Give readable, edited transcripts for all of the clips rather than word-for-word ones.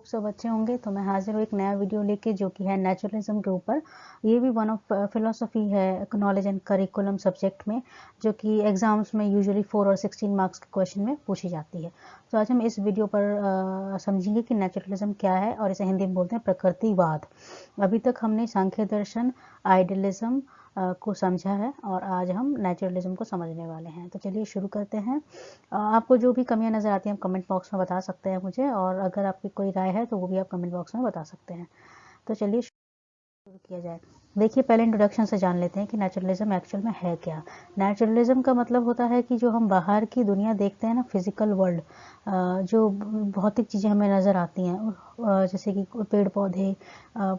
सब अच्छे होंगे। तो मैं हाजिर हूँ एक नया वीडियो लेके जो कि है नेचुरलिज्म के ऊपर। ये भी वन ऑफ फिलोसफी है नॉलेज एंड करिकुलम सब्जेक्ट में, जो कि एग्जाम्स में यूजुअली 4 और 16 मार्क्स के क्वेश्चन में पूछी जाती है। तो आज हम इस वीडियो पर समझेंगे कि नेचुरलिज्म क्या है, और इसे हिंदी में बोलते हैं प्रकृतिवाद। अभी तक हमने सांख्य दर्शन, आइडियलिज्म को समझा है, और आज हम नेचुरलिज्म को समझने वाले हैं। तो चलिए शुरू करते हैं। आपको जो भी कमियां नज़र आती हैं आप कमेंट बॉक्स में बता सकते हैं मुझे, और अगर आपकी कोई राय है तो वो भी आप कमेंट बॉक्स में बता सकते हैं। तो चलिए शुरू किया जाए। देखिए, पहले इंट्रोडक्शन से जान लेते हैं कि नेचुरलिज्म एक्चुअल में है क्या। नेचुरलिज्म का मतलब होता है कि जो हम बाहर की दुनिया देखते हैं ना, फिजिकल वर्ल्ड, जो भौतिक चीज़ें हमें नज़र आती हैं, जैसे कि पेड़ पौधे,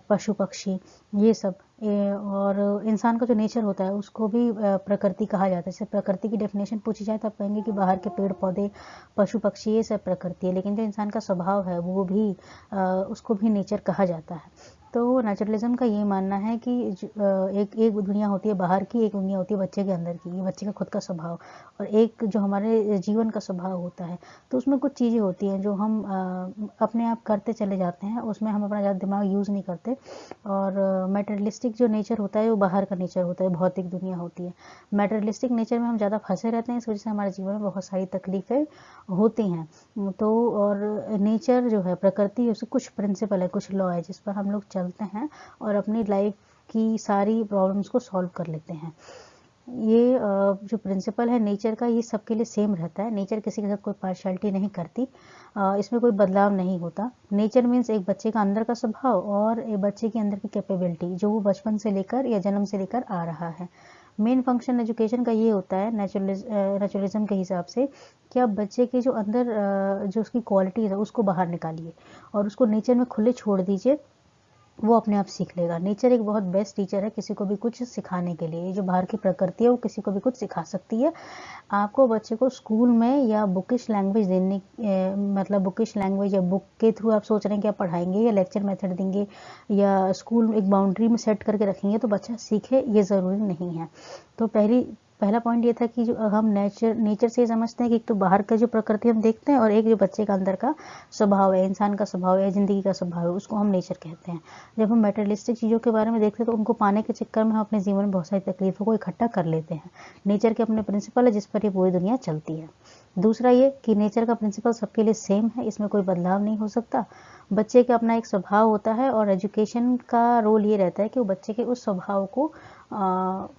पशु पक्षी, ये सब, और इंसान का जो नेचर होता है उसको भी प्रकृति कहा जाता है। जैसे प्रकृति की डेफिनेशन पूछी जाए तो आप कहेंगे कि बाहर के पेड़ पौधे, पशु पक्षी, ये सब प्रकृति है। लेकिन जो इंसान का स्वभाव है वो भी उसको भी नेचर कहा जाता है। तो नेचुरलिज्म का ये मानना है कि एक दुनिया होती है बाहर की, एक दुनिया होती है बच्चे के अंदर की, ये बच्चे का खुद का स्वभाव, और एक जो हमारे जीवन का स्वभाव होता है। तो उसमें कुछ चीज़ें होती हैं जो हम अपने आप करते चले जाते हैं, उसमें हम अपना ज़्यादा दिमाग यूज़ नहीं करते। और मैटेरियलिस्टिक जो नेचर होता है वो बाहर का नेचर होता है, भौतिक दुनिया होती है। मैटेरियलिस्टिक नेचर में हम ज़्यादा फंसे रहते हैं, इस वजह से हमारे जीवन में बहुत सारी तकलीफ़ें होती हैं। तो और नेचर जो है, प्रकृति, उसके कुछ प्रिंसिपल है, कुछ लॉ है जिस पर हम लोग चलते हैं और अपनी लाइफ की सारी प्रॉब्लम्स को सॉल्व कर लेते हैं। ये जो प्रिंसिपल है नेचर का, ये सबके लिए सेम रहता है। नेचर किसी के साथ कोई पार्शियलिटी नहीं करती, इसमें कोई बदलाव नहीं होता। नेचर मीन्स एक बच्चे का अंदर का स्वभाव और एक बच्चे के अंदर की कैपेबिलिटी, जो वो बचपन से लेकर या जन्म से लेकर आ रहा है। मेन फंक्शन एजुकेशन का ये होता है नेचुरलिज्म के हिसाब से, कि आप बच्चे के जो अंदर जो उसकी क्वालिटी है उसको बाहर निकालिए और उसको नेचर में खुले छोड़ दीजिए, वो अपने आप सीख लेगा। नेचर एक बहुत बेस्ट टीचर है किसी को भी कुछ सिखाने के लिए। जो बाहर की प्रकृति है वो किसी को भी कुछ सिखा सकती है। आपको बच्चे को स्कूल में या बुकिश लैंग्वेज देने, मतलब बुकिश लैंग्वेज या बुक के थ्रू आप सोच रहे हैं कि आप पढ़ाएंगे या लेक्चर मेथड देंगे या स्कूल में एक बाउंड्री में सेट करके रखेंगे तो बच्चा सीखे, ये ज़रूरी नहीं है। तो पहला पॉइंट ये था कि जो हम नेचर से समझते हैं कि एक तो बाहर का जो प्रकृति हम देखते हैं, और एक जो बच्चे का अंदर का स्वभाव है, इंसान का स्वभाव है, ज़िंदगी का स्वभाव है, उसको हम नेचर कहते हैं। जब हम मटेरियलिस्टिक चीज़ों के बारे में देखते हैं तो उनको पाने के चक्कर में हम अपने जीवन में बहुत सारी तकलीफों को इकट्ठा कर लेते हैं। नेचर के अपने प्रिंसिपल है जिस पर ये पूरी दुनिया चलती है। दूसरा ये कि नेचर का प्रिंसिपल सबके लिए सेम है, इसमें कोई बदलाव नहीं हो सकता। बच्चे का अपना एक स्वभाव होता है, और एजुकेशन का रोल ये रहता है कि वो बच्चे के उस स्वभाव को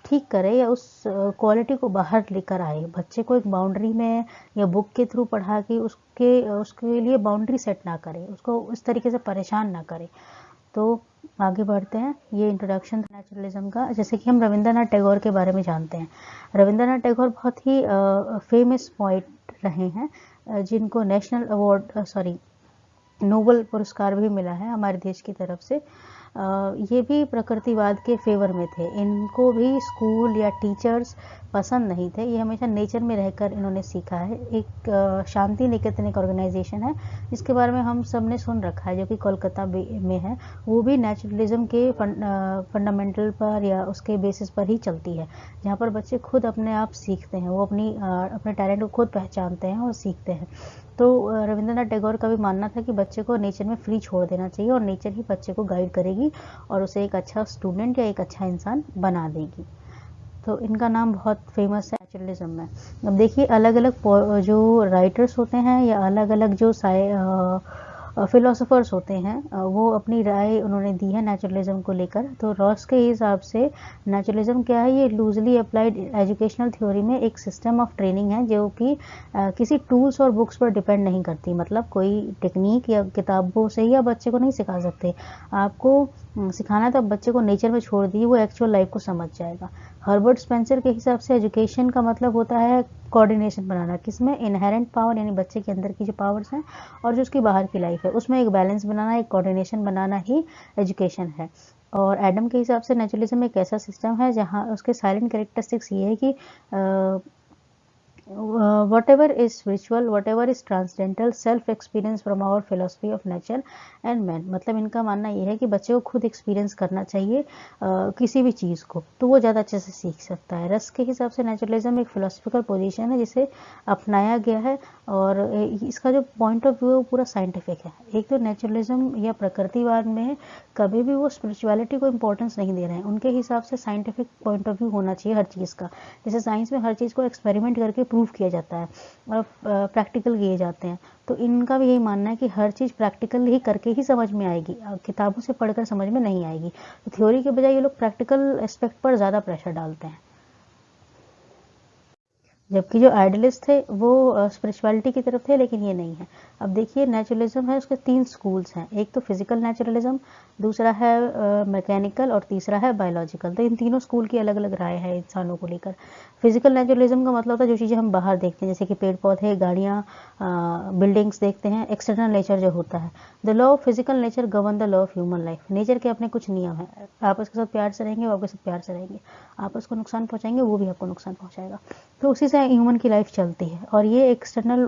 ठीक करे या उस क्वालिटी को बाहर लेकर आए। बच्चे को एक बाउंड्री में या बुक के थ्रू पढ़ा के उसके लिए बाउंड्री सेट ना करे, उसको उस तरीके से परेशान ना करे। तो आगे बढ़ते हैं। ये इंट्रोडक्शन था नेचुरलिज्म का। जैसे कि हम रविंद्रनाथ टैगोर के बारे में जानते हैं। रविंद्रनाथ टैगोर बहुत ही फेमस पोइट रहे हैं, जिनको नेशनल अवार्ड नोबेल पुरस्कार भी मिला है हमारे देश की तरफ से। ये भी प्रकृतिवाद के फेवर में थे। इनको भी स्कूल या टीचर्स पसंद नहीं थे, ये हमेशा नेचर में रहकर इन्होंने सीखा है। एक शांति निकेतन एक ऑर्गेनाइजेशन है जिसके बारे में हम सब ने सुन रखा है, जो कि कोलकाता में है। वो भी नेचुरलिज्म के फंडामेंटल पर या उसके बेसिस पर ही चलती है, जहाँ पर बच्चे खुद अपने आप सीखते हैं, वो अपने टैलेंट को खुद पहचानते हैं और सीखते हैं। तो रविंद्रनाथ टैगोर का भी मानना था कि बच्चे को नेचर में फ्री छोड़ देना चाहिए, और नेचर ही बच्चे को गाइड करेगी और उसे एक अच्छा स्टूडेंट या एक अच्छा इंसान बना देगी। तो इनका नाम बहुत फेमस है नेचुरलिज्म में। अब देखिए, अलग अलग जो राइटर्स होते हैं या अलग अलग जो फिलोसोफर्स होते हैं, वो अपनी राय उन्होंने दी है नेचुरलिज्म को लेकर। तो रॉस के हिसाब से नेचुरलिज्म क्या है, ये लूजली अप्लाइड एजुकेशनल थ्योरी में एक सिस्टम ऑफ ट्रेनिंग है जो कि किसी टूल्स और बुक्स पर डिपेंड नहीं करती। मतलब कोई टेक्निक या किताबों से ही आप बच्चे को नहीं सिखा सकते। आपको सिखाना है तो आप बच्चे को नेचर में छोड़ दिए, वो एक्चुअल लाइफ को समझ जाएगा। हर्बर्ट स्पेंसर के हिसाब से एजुकेशन का मतलब होता है कोऑर्डिनेशन बनाना, किसमें इनहेरेंट पावर यानी बच्चे के अंदर की जो पावर्स हैं और जो उसकी बाहर की लाइफ है, उसमें एक बैलेंस बनाना, एक कोऑर्डिनेशन बनाना ही एजुकेशन है। और एडम के हिसाब से नेचुरलिज्म एक ऐसा सिस्टम है जहाँ उसके साइलेंट कैरेक्टरिस्टिक्स ये है कि whatever is spiritual, whatever is transcendental, self experience from our philosophy of nature and man। मतलब इनका मानना ये है कि बच्चे को खुद एक्सपीरियंस करना चाहिए किसी भी चीज़ को, तो वो ज़्यादा अच्छे से सीख सकता है। रस के हिसाब से नेचुरलिज्म एक फिलोसफिकल पोजीशन है जिसे अपनाया गया है, और इसका जो पॉइंट ऑफ व्यू है वो पूरा साइंटिफिक है। एक तो नेचुरलिज्म या प्रकृतिवाद में कभी भी वो स्पिरिचुअलिटी को इम्पोर्टेंस नहीं दे रहे हैं, उनके हिसाब से साइंटिफिक पॉइंट ऑफ व्यू होना चाहिए हर चीज़ का। जैसे साइंस में हर चीज़ को एक्सपेरिमेंट करके प्रूव किया जाता है और प्रैक्टिकल किए जाते हैं, तो इनका भी यही मानना है कि हर चीज़ प्रैक्टिकल ही करके ही समझ में आएगी, किताबों से पढ़कर समझ में नहीं आएगी। तो थ्योरी के बजाय ये लोग प्रैक्टिकल एस्पेक्ट पर ज़्यादा प्रेशर डालते हैं। जबकि जो आइडियलिस्ट थे वो स्पिरिचुअलिटी की तरफ थे, लेकिन ये नहीं है। अब देखिए नेचुरलिज्म है, उसके 3 स्कूल्स हैं। एक तो फिजिकल नेचुरलिज्म, दूसरा है मैकेनिकल, और तीसरा है बायोलॉजिकल। तो इन तीनों स्कूल की अलग अलग राय है इंसानों को लेकर। फिजिकल नेचुरलिज्म का मतलब होता है जो चीज़ें हम बाहर देखते हैं, जैसे कि पेड़ पौधे, गाड़ियाँ, बिल्डिंग्स देखते हैं, एक्सटर्नल नेचर जो होता है। The law of physical nature govern the law of human life. Nature के अपने कुछ नियम हैं, आप उसके साथ प्यार से रहेंगे वो आपके साथ प्यार से रहेंगे, आप उसको नुकसान पहुँचाएंगे वो भी आपको नुकसान पहुँचाएगा। तो उसी से ह्यूमन की लाइफ चलती है, और ये एक्सटर्नल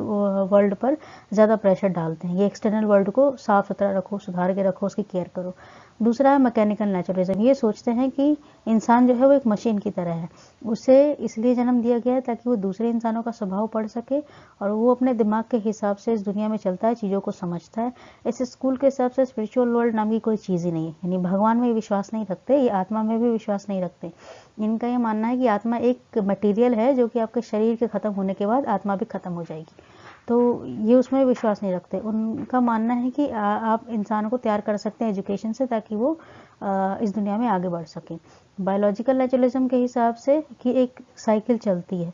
वर्ल्ड पर ज़्यादा प्रेशर डालते हैं। ये एक्सटर्नल वर्ल्ड को साफ सुथरा रखो, सुधार के रखो, उसकी केयर करो। दूसरा है मैकेनिकल नेचुरलिज्म, ये सोचते हैं कि इंसान जो है वो एक मशीन की तरह है, उसे इसलिए जन्म दिया गया है ताकि वो दूसरे इंसानों का स्वभाव पढ़ सके, और वो अपने दिमाग के हिसाब से इस दुनिया में चलता है, चीज़ों को समझता है। इस स्कूल के हिसाब से स्पिरिचुअल वर्ल्ड नाम की कोई चीज़ ही नहीं है, यानी भगवान में विश्वास नहीं रखते, ये आत्मा में भी विश्वास नहीं रखते। इनका ये मानना है कि आत्मा एक मटेरियल है जो कि आपके शरीर के ख़त्म होने के बाद आत्मा भी ख़त्म हो जाएगी, तो ये उसमें विश्वास नहीं रखते। उनका मानना है कि आप इंसान को तैयार कर सकते हैं एजुकेशन से, ताकि वो इस दुनिया में आगे बढ़ सके। बायोलॉजिकल नेचुरलिज्म के हिसाब से कि एक साइकिल चलती है,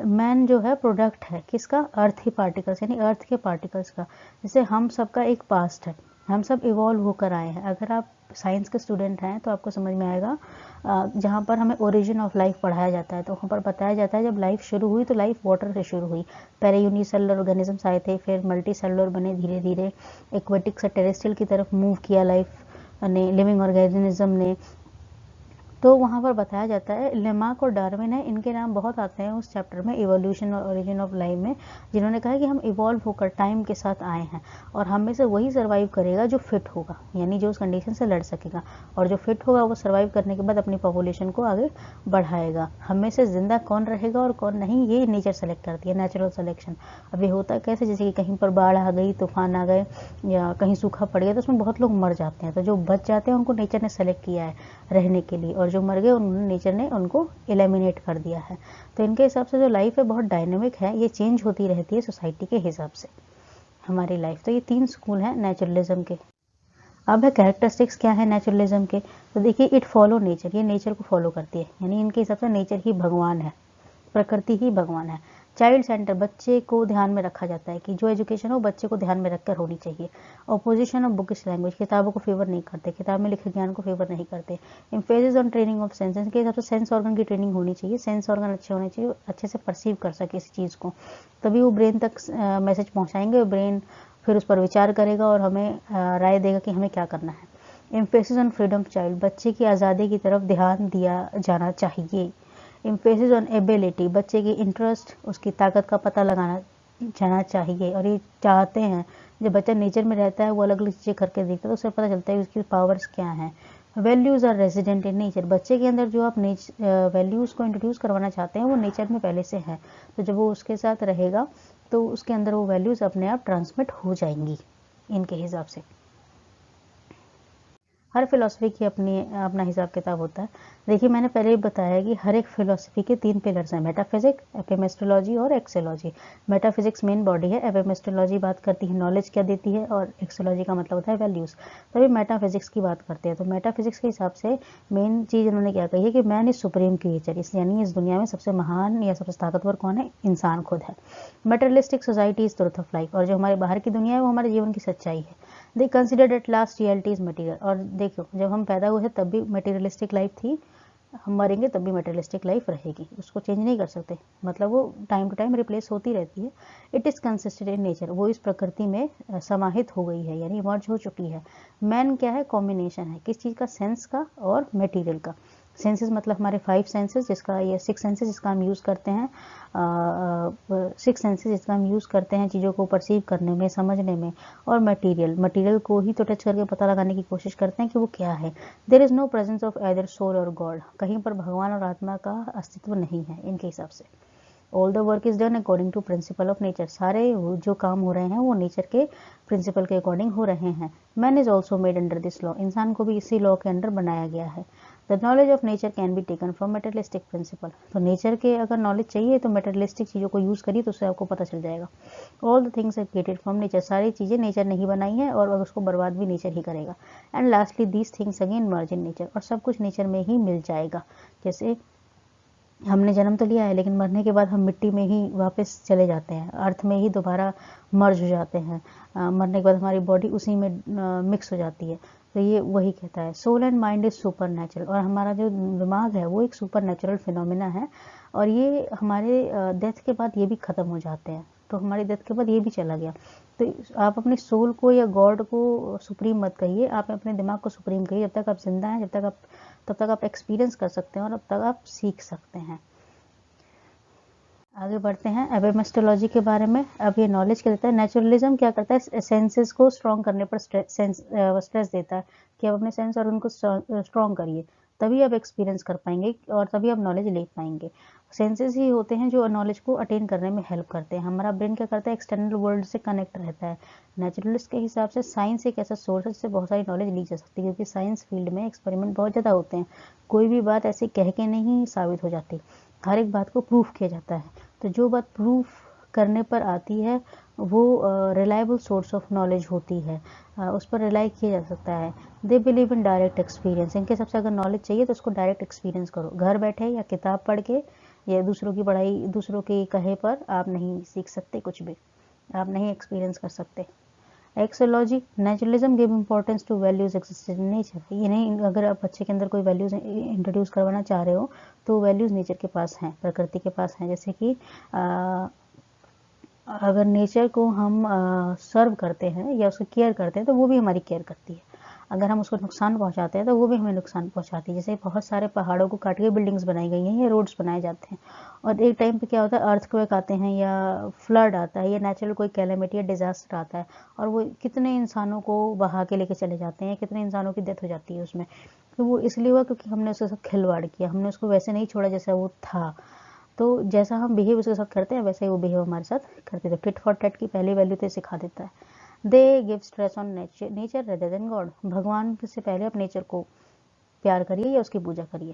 मैन जो है प्रोडक्ट है किसका, अर्थ ही पार्टिकल्स, यानी अर्थ के पार्टिकल्स का। जैसे हम सबका एक पास्ट है, हम सब इवॉल्व होकर आए हैं। अगर आप साइंस के स्टूडेंट हैं तो आपको समझ में आएगा, जहाँ पर हमें ओरिजिन ऑफ लाइफ पढ़ाया जाता है, तो वहाँ पर बताया जाता है जब लाइफ शुरू हुई तो लाइफ वाटर से शुरू हुई। पहले यूनिसेलुलर ऑर्गेनिजम्स आए थे, फिर मल्टी सेलुलर बने, धीरे धीरे एक्वेटिक से टेरेस्ट्रियल की तरफ मूव किया लाइफ ने, लिविंग ऑर्गेनिज्म ने। तो वहाँ पर बताया जाता है, लेमार्क और डार्विन है, इनके नाम बहुत आते हैं उस चैप्टर में, इवोल्यूशन और ओरिजिन ऑफ लाइफ में, जिन्होंने कहा कि हम इवॉल्व होकर टाइम के साथ आए हैं, और हम में से वही सर्वाइव करेगा जो फिट होगा, यानी जो उस कंडीशन से लड़ सकेगा, और जो फिट होगा वो सर्वाइव करने के बाद अपनी पॉपुलेशन को आगे बढ़ाएगा। हम में से जिंदा कौन रहेगा और कौन नहीं, ये नेचर सेलेक्ट करती है, नेचुरल सिलेक्शन। अब ये होता कैसे, जैसे कि कहीं पर बाढ़ आ गई, तूफान आ गए, या कहीं सूखा पड़ गया, तो उसमें बहुत लोग मर जाते हैं, तो जो बच जाते हैं उनको नेचर ने सेलेक्ट किया है रहने के लिए, और जो मर गए उन्होंने, नेचर ने उनको एलिमिनेट कर दिया है। तो इनके हिसाब से जो लाइफ है बहुत डायनेमिक है, ये चेंज होती रहती है सोसाइटी के हिसाब से हमारी लाइफ। तो ये 3 स्कूल हैं नेचुरलिज्म के। अब है कैरेक्टरिस्टिक्स क्या है नेचुरलिज्म के, तो देखिए इट फॉलो नेचर, ये नेचर को फॉलो करती है, यानी इनके हिसाब से नेचर ही भगवान है, प्रकृति ही भगवान है। चाइल्ड सेंटर, बच्चे को ध्यान में रखा जाता है कि जो एजुकेशन हो बच्चे को ध्यान में रखकर होनी चाहिए। ऑपोजिशन ऑफ बुकिश लैंग्वेज, किताबों को फेवर नहीं करते, किताब में लिखे ज्ञान को फेवर नहीं करते। Emphasis on training of senses, के हिसाब से सेंस ऑर्गन की ट्रेनिंग होनी चाहिए, सेंस ऑर्गन अच्छे होने चाहिए, अच्छे से परसीव कर सके इस चीज़ को, तभी वो ब्रेन तक मैसेज पहुँचाएंगे, ब्रेन फिर उस पर विचार करेगा और हमें राय देगा कि हमें क्या करना है। Emphasis on freedom of child, बच्चे की आज़ादी की तरफ ध्यान दिया जाना चाहिए। एम्फेसिस ऑन एबिलिटी, बच्चे की इंटरेस्ट, उसकी ताकत का पता लगाना जाना चाहिए, और ये चाहते हैं जब बच्चा नेचर में रहता है वो अलग अलग चीज़ें करके देखता है तो उससे पता चलता है उसकी पावर्स क्या हैं। Values are resident in nature, बच्चे के अंदर जो आप वैल्यूज़ को इंट्रोड्यूस करवाना चाहते हैं वो नेचर में पहले से है, तो जब वो उसके साथ रहेगा तो उसके अंदर वो वैल्यूज़ अपने आप ट्रांसमिट हो जाएंगी इनके हिसाब से। हर फिलॉसफी की अपना हिसाब किताब होता है। देखिए मैंने पहले ही बताया कि हर एक फिलॉसफी के 3 पिलर्स हैं, मेटाफिजिक्स, एपिमेस्ट्रोलॉजी और एक्सोलॉजी। मेटाफिजिक्स मेन बॉडी है, एपिमेस्ट्रोलॉजी बात करती है नॉलेज क्या देती है, और एक्सोलॉजी का मतलब होता है वैल्यूज़। तभी मेटाफिजिक्स की बात करते हैं। तो मेटाफिजिक्स के हिसाब से मेन चीज़ उन्होंने क्या कही है कि मैन इज सुप्रीम क्रिएचर, यानी इस दुनिया में सबसे महान या सबसे ताकतवर कौन है, इंसान खुद है। Materialistic society is truth of life, और जो हमारे बाहर की दुनिया है वो हमारे जीवन की सच्चाई है। दे considered at last reality is material, और देखो जब हम पैदा हुए थे तब भी मटेरियलिस्टिक लाइफ थी, हम मरेंगे तब भी मटेरियलिस्टिक लाइफ रहेगी, उसको चेंज नहीं कर सकते, मतलब वो टाइम टू टाइम रिप्लेस होती रहती है। It is consisted in nature, वो इस प्रकृति में समाहित हो गई है, यानी इमर्ज हो चुकी है। मैन क्या है, कॉम्बिनेशन है, किस चीज़ का, सेंस का और मटेरियल का। सेंसेस मतलब हमारे 5 सेंसेस, जिसका ये 6 सेंसेस जिसका हम यूज़ करते हैं, 6 सेंसेस जिसका हम यूज़ करते हैं चीज़ों को परसीव करने में, समझने में, और मटीरियल को ही तो टच करके पता लगाने की कोशिश करते हैं कि वो क्या है। There is no presence of either soul और गॉड, कहीं पर भगवान और आत्मा का अस्तित्व नहीं है इनके हिसाब से। All the work is done according to principle of nature, सारे जो काम हो रहे हैं वो नेचर के प्रिंसिपल के अकॉर्डिंग हो रहे हैं। Man is also made under this law, इंसान को भी इसी लॉ के अंडर बनाया गया है। The knowledge of nature can be taken from materialistic principle, तो नेचर के अगर नॉलेज चाहिए तो मेटेरियलिस्टिक चीज़ों को यूज़ करिए तो उससे आपको पता चल जाएगा। All the things are created from nature, सारी चीज़ें नेचर ने ही बनाई है और उसको बर्बाद भी नेचर ही करेगा। And lastly these things again merge in nature, और सब कुछ नेचर में ही मिल जाएगा। जैसे हमने जन्म तो लिया है लेकिन मरने के बाद हम मिट्टी में ही वापस चले जाते हैं, अर्थ में ही दोबारा मर्ज हो जाते हैं। मरने के बाद हमारी बॉडी उसी में मिक्स हो जाती है। तो ये वही कहता है soul and mind is supernatural, और हमारा जो दिमाग है वो एक सुपर नेचुरल फिनोमिना है, और ये हमारे डेथ के बाद ये भी ख़त्म हो जाते हैं। तो हमारी डेथ के बाद ये भी चला गया। तो आप अपने सोल को या गॉड को सुप्रीम मत कहिए, आप अपने दिमाग को सुप्रीम कहिए। जब तक आप जिंदा हैं तब तक आप एक्सपीरियंस कर सकते हैं और अब तक आप सीख सकते हैं। आगे बढ़ते हैं एपिमेस्टोलॉजी के बारे में। अब ये नॉलेज क्या देता है, नेचुरलिज्म क्या करता है, सेंसेस को स्ट्रॉन्ग करने पर स्ट्रेस देता है कि आप अपने सेंस और उनको स्ट्रॉन्ग करिए, तभी आप एक्सपीरियंस कर पाएंगे और तभी आप नॉलेज ले पाएंगे। सेंसेस ही होते हैं जो नॉलेज को अटेन करने में हेल्प करते हैं। हमारा ब्रेन क्या करता है, एक्सटर्नल वर्ल्ड से कनेक्ट रहता है। नेचुरलिस्ट के हिसाब से साइंस एक ऐसा सोर्स है जिससे बहुत सारी नॉलेज ली जा सकती है, क्योंकि साइंस फील्ड में एक्सपेरिमेंट बहुत ज़्यादा होते हैं। कोई भी बात ऐसे कह के नहीं साबित हो जाती, हर एक बात को प्रूफ किया जाता है। तो जो बात प्रूफ करने पर आती है वो रिलायबल सोर्स ऑफ नॉलेज होती है, उस पर रिलाई किया जा सकता है। They believe in direct experience, इनके सबसे अगर नॉलेज चाहिए तो उसको डायरेक्ट एक्सपीरियंस करो, घर बैठे या किताब पढ़ के या दूसरों की पढ़ाई, दूसरों के कहे पर आप नहीं सीख सकते, कुछ भी आप नहीं एक्सपीरियंस कर सकते। Axiology, naturalism give importance to values existed in nature, ये नहीं अगर आप बच्चे के अंदर कोई वैल्यूज इंट्रोड्यूस करवाना चाह रहे हो तो वैल्यूज नेचर के पास हैं, प्रकृति के पास हैं। जैसे कि अगर नेचर को हम सर्व करते हैं या उसको केयर करते हैं तो वो भी हमारी केयर करती है। अगर हम उसको नुकसान पहुंचाते हैं तो वो भी हमें नुकसान पहुंचाती है। जैसे बहुत सारे पहाड़ों को काट के बिल्डिंग्स बनाई गई हैं या रोड्स बनाए जाते हैं, और एक टाइम पे क्या होता है, अर्थक्वेक आते हैं या फ्लड आता है या नेचुरल कोई कैलेमिटी या डिजास्टर आता है, और वो कितने इंसानों को बहा के लेके चले जाते हैं, कितने इंसानों की डेथ हो जाती है उसमें। तो वो इसलिए हुआ क्योंकि हमने उसके साथ खिलवाड़ किया, हमने उसको वैसे नहीं छोड़ा जैसा वो था। तो जैसा हम बिहेव उसके साथ करते हैं वैसे ही वो बिहेव हमारे साथ करते थे। टिट फॉर टैट की पहली वैल्यू तो सिखा देता है। They give stress on nature rather than God, भगवान से पहले आप नेचर को प्यार करिए या उसकी पूजा करिए,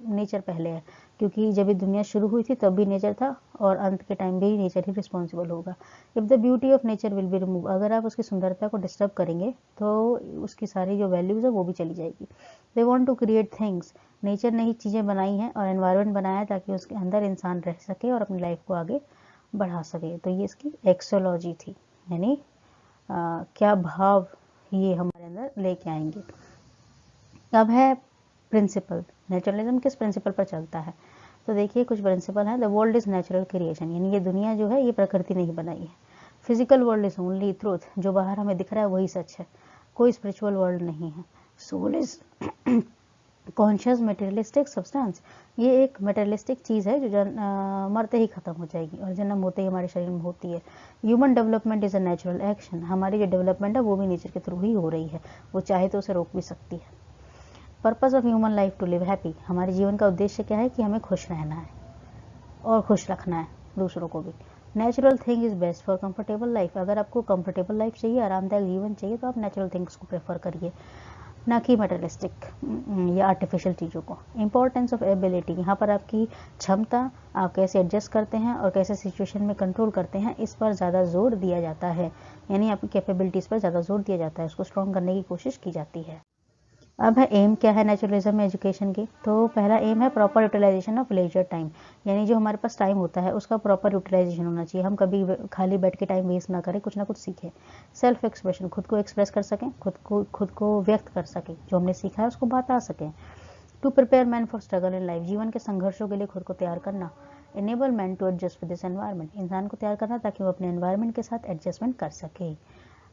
नेचर पहले है, क्योंकि जब ये दुनिया शुरू हुई थी तब भी नेचर था और अंत के टाइम भी नेचर ही रिस्पॉन्सिबल होगा। If the beauty of nature will be remove, अगर आप उसकी सुंदरता को डिस्टर्ब करेंगे तो उसकी सारी जो वैल्यूज है वो भी चली जाएगी। They want to create things, nature ने ही चीज़ें बनाई हैं और एनवायरनमेंट बनाया है ताकि उसके अंदर इंसान रह सके और अपनी लाइफ को आगे बढ़ा सके। तो ये इसकी एक्सोलॉजी थी, यानी क्या भाव ये हमारे अंदर लेके आएंगे। अब है प्रिंसिपल, नेचुरलिज्म किस प्रिंसिपल पर चलता है, तो देखिए कुछ प्रिंसिपल है। The world is natural creation, यानी ये दुनिया जो है ये प्रकृति ने ही बनाई है। Physical world is only truth, जो बाहर हमें दिख रहा है वही सच है, कोई स्पिरिचुअल वर्ल्ड नहीं है। Soul is conscious materialistic substance, ये एक मटेरियलिस्टिक चीज़ है जो मरते ही खत्म हो जाएगी और जन्म होते ही हमारे शरीर में होती है। Human development is a natural action, हमारी जो डेवलपमेंट है वो भी नेचर के थ्रू ही हो रही है, वो चाहे तो उसे रोक भी सकती है। Purpose of human life to live happy, हमारे जीवन का उद्देश्य क्या है कि हमें खुश रहना है और खुश रखना है दूसरों को भी। Natural thing is best for comfortable life, अगर आपको कंफर्टेबल लाइफ चाहिए, आरामदायक जीवन चाहिए तो आप नेचुरल थिंग्स को प्रेफर करिए, ना कि मटेरियलिस्टिक या आर्टिफिशियल चीज़ों को। इंपॉर्टेंस ऑफ एबिलिटी, यहाँ पर आपकी क्षमता, आप कैसे एडजस्ट करते हैं और कैसे सिचुएशन में कंट्रोल करते हैं, इस पर ज़्यादा जोर दिया जाता है, यानी आपकी कैपेबिलिटीज़ पर ज़्यादा जोर दिया जाता है, उसको स्ट्रॉन्ग करने की कोशिश की जाती है। अब है एम क्या है नेचुरलिज्म में एजुकेशन की, तो पहला एम है proper utilization of leisure time, यानी जो हमारे पास टाइम होता है उसका प्रॉपर यूटिलाइजेशन होना चाहिए, हम कभी खाली बैठ के टाइम वेस्ट ना करें, कुछ ना कुछ सीखें। सेल्फ एक्सप्रेशन, खुद को एक्सप्रेस कर सकें, खुद को व्यक्त कर सकें, जो हमने सीखा है उसको बता सकें। To prepare man for struggle in life, जीवन के संघर्षों के लिए खुद को तैयार करना। Enable man to adjust with this environment, इंसान को तैयार करना ताकि वो अपने एनवायरनमेंट के साथ एडजस्टमेंट कर सके।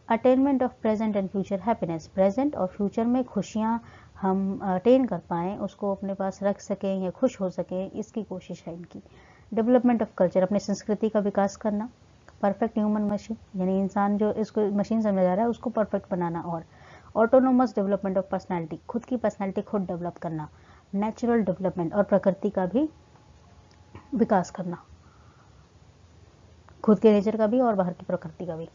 Attainment of present and future happiness, present और फ्यूचर में खुशियाँ हम अटेन कर पाएँ, उसको अपने पास रख सकें या खुश हो सकें, इसकी कोशिश है इनकी। डेवलपमेंट ऑफ कल्चर, अपनी संस्कृति का विकास करना। परफेक्ट ह्यूमन मशीन, यानी इंसान जो इसको मशीन समझा जा रहा है उसको परफेक्ट बनाना। और ऑटोनोमस डेवलपमेंट ऑफ पर्सनैलिटी, खुद की पर्सनैलिटी खुद डेवलप करना। नेचुरल डेवलपमेंट, और प्रकृति का भी विकास करना, खुद के नेचर का भी और बाहर की प्रकृति का भी।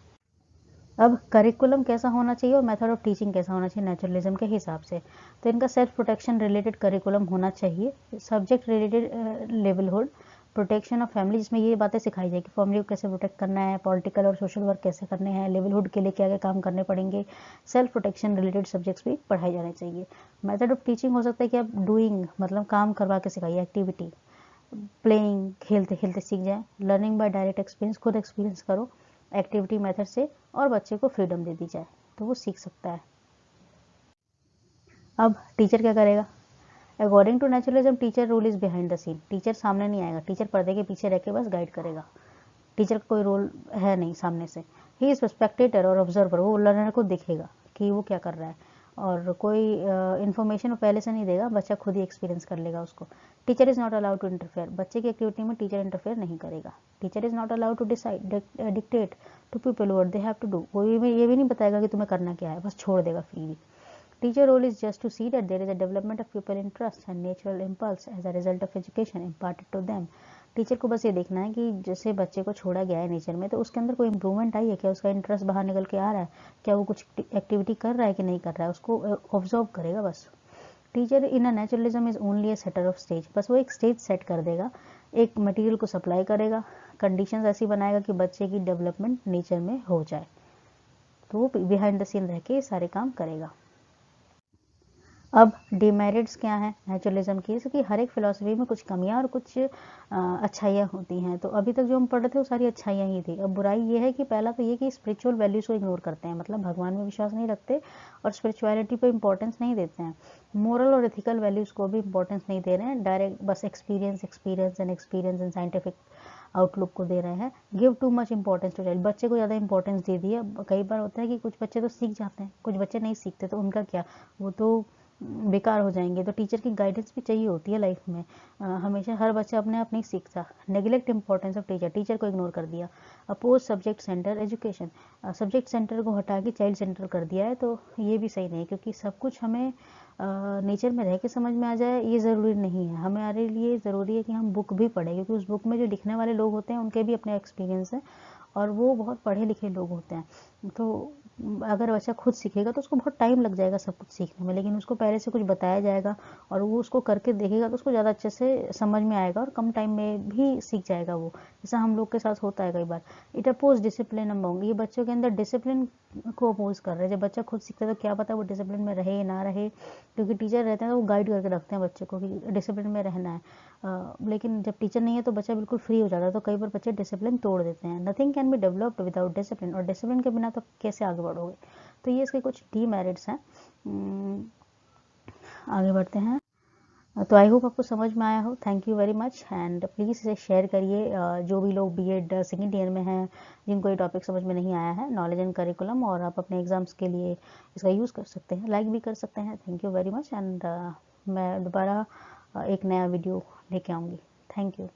अब करिकुलम कैसा होना चाहिए और मेथड ऑफ टीचिंग कैसा होना चाहिए नेचुरलिज्म के हिसाब से। तो इनका सेल्फ प्रोटेक्शन रिलेटेड करिकुलम होना चाहिए, subject related livelihood, protection of family, जिसमें ये बातें सिखाई जाए कि फैमिली को कैसे प्रोटेक्ट करना है, पॉलिटिकल और सोशल वर्क कैसे करने हैं, लेवलहुड के लिए क्या क्या काम करने पड़ेंगे, सेल्फ प्रोटेक्शन रिलेटेड सब्जेक्ट्स भी पढ़ाए जाने चाहिए। मेथड ऑफ टीचिंग हो सकता है कि आप डूइंग, मतलब काम करवा के सिखाइए, एक्टिविटी, प्लेइंग, खेलते खेलते सीख जाए। लर्निंग बाय डायरेक्ट एक्सपीरियंस, खुद एक्सपीरियंस करो एक्टिविटी मेथड से, और बच्चे को फ्रीडम दे दी जाए तो वो सीख सकता है। अब टीचर क्या करेगा? According to naturalism teacher role is behind the scene, teacher सामने नहीं आएगा, टीचर पर्दे के पीछे रह के बस गाइड करेगा। टीचर का कोई रोल है नहीं सामने से। ही इज स्पेक्टेटर और ऑब्जर्वर, वो लर्नर को दिखेगा कि वो क्या कर रहा है, और कोई इन्फॉर्मेशन वो पहले से नहीं देगा, बच्चा खुद ही एक्सपीरियंस कर लेगा उसको। Teacher is not allowed to interfere, बच्चे की एक्टिविटी में टीचर इंटरफेयर नहीं करेगा। Teacher is not allowed to decide dictate to people what they have to do, वो ये भी नहीं बताएगा कि तुम्हें करना क्या है, बस छोड़ देगा freely. Teacher role is just to see that there is a development of pupil interest and natural impulse as a result of education imparted to them. Teacher को बस ये देखना है कि जैसे बच्चे को छोड़ा गया है नेचर में, तो उसके अंदर कोई इम्प्रूवमेंट आई है क्या, उसका इंटरेस्ट बाहर निकल के आ रहा है क्या, वो कुछ एक्टिविटी कर रहा है कि नहीं कर रहा है, उसको ऑब्जर्व करेगा बस। Teacher in a naturalism is only a shutter of stage, बस वो एक स्टेज सेट कर देगा, एक मटेरियल को सप्लाई करेगा, कंडीशंस ऐसी बनाएगा कि बच्चे की डेवलपमेंट नेचर में हो जाए, तो वो बिहाइंड द सीन रह के सारे काम करेगा। अब डिमेरिट्स क्या हैं नेचुरलिज्म की, जैसे कि हर एक फिलॉसफी में कुछ कमियां और कुछ अच्छाइयाँ होती हैं। तो अभी तक जो हम पढ़ रहे थे वो सारी अच्छाइयाँ ही थी। अब बुराई ये है कि पहला तो ये कि स्पिरिचुअल वैल्यूज़ को इग्नोर करते हैं, मतलब भगवान में विश्वास नहीं रखते और स्पिरिचुअलिटी पे इंपॉर्टेंस नहीं देते हैं। मोरल और एथिकल वैल्यूज़ को भी इंपॉर्टेंस नहीं दे रहे हैं, डायरेक्ट बस एक्सपीरियंस एंड साइंटिफिक आउटलुक को दे रहे हैं। Give too much importance to child, बच्चे को ज़्यादा इंपॉर्टेंस दे दी है। कई बार होता है कि कुछ बच्चे तो सीख जाते हैं, कुछ बच्चे नहीं सीखते, तो उनका क्या, वो तो बेकार हो जाएंगे। तो टीचर की गाइडेंस भी चाहिए होती है लाइफ में। हमेशा हर बच्चा अपने आप नहीं सीखता। Neglect importance of teacher, teacher को इग्नोर कर दिया। Oppose subject centre education, subject centre को हटा के चाइल्ड सेंटर कर दिया है, तो ये भी सही नहीं है, क्योंकि सब कुछ हमें नेचर में रह के समझ में आ जाए ये ज़रूरी नहीं है। हमारे लिए ज़रूरी है कि हम बुक भी पढ़ें, क्योंकि उस बुक में जो लिखने वाले लोग होते हैं उनके भी अपने एक्सपीरियंस हैं और वो बहुत पढ़े लिखे लोग होते हैं। तो अगर बच्चा खुद सीखेगा तो उसको बहुत टाइम लग जाएगा सब कुछ सीखने में, लेकिन उसको पहले से कुछ बताया जाएगा और वो उसको करके देखेगा तो उसको ज़्यादा अच्छे से समझ में आएगा और कम टाइम में भी सीख जाएगा वो, जैसा हम लोग के साथ होता है कई बार। इट अपोज डिसिप्लिन अमंग, ये बच्चों के अंदर डिसिप्लिन को अपोज कर रहे हैं। जब बच्चा खुद सीखता है तो क्या पता वो डिसिप्लिन में रहे ना रहे, क्योंकि टीचर रहते हैं तो वो गाइड करके रखते हैं बच्चे को कि डिसिप्लिन में रहना है। लेकिन जब टीचर नहीं है तो बच्चा बिल्कुल फ्री हो जाता है, तो कई बार बच्चे डिसिप्लिन तोड़ देते हैं। Nothing can be developed without discipline, और डिसिप्लिन के बिना तो कैसे आगे बढ़ोगे। तो ये इसके कुछ डीमेरिट्स हैं। आगे बढ़ते हैं। तो आई होप आपको समझ में आया हो। Thank you very much, and please इसे शेयर करिए। जो भी लोग बीएड सेकेंड ईयर में हैं, जिनको ये टॉपिक समझ में नहीं आया है, नॉलेज एंड करिकुलम, और आप अपने एग्जाम्स के लिए इसका यूज़ कर सकते हैं, लाइक भी कर सकते हैं। Thank you very much, and मैं दोबारा एक नया वीडियो लेके आऊँगी। Thank you.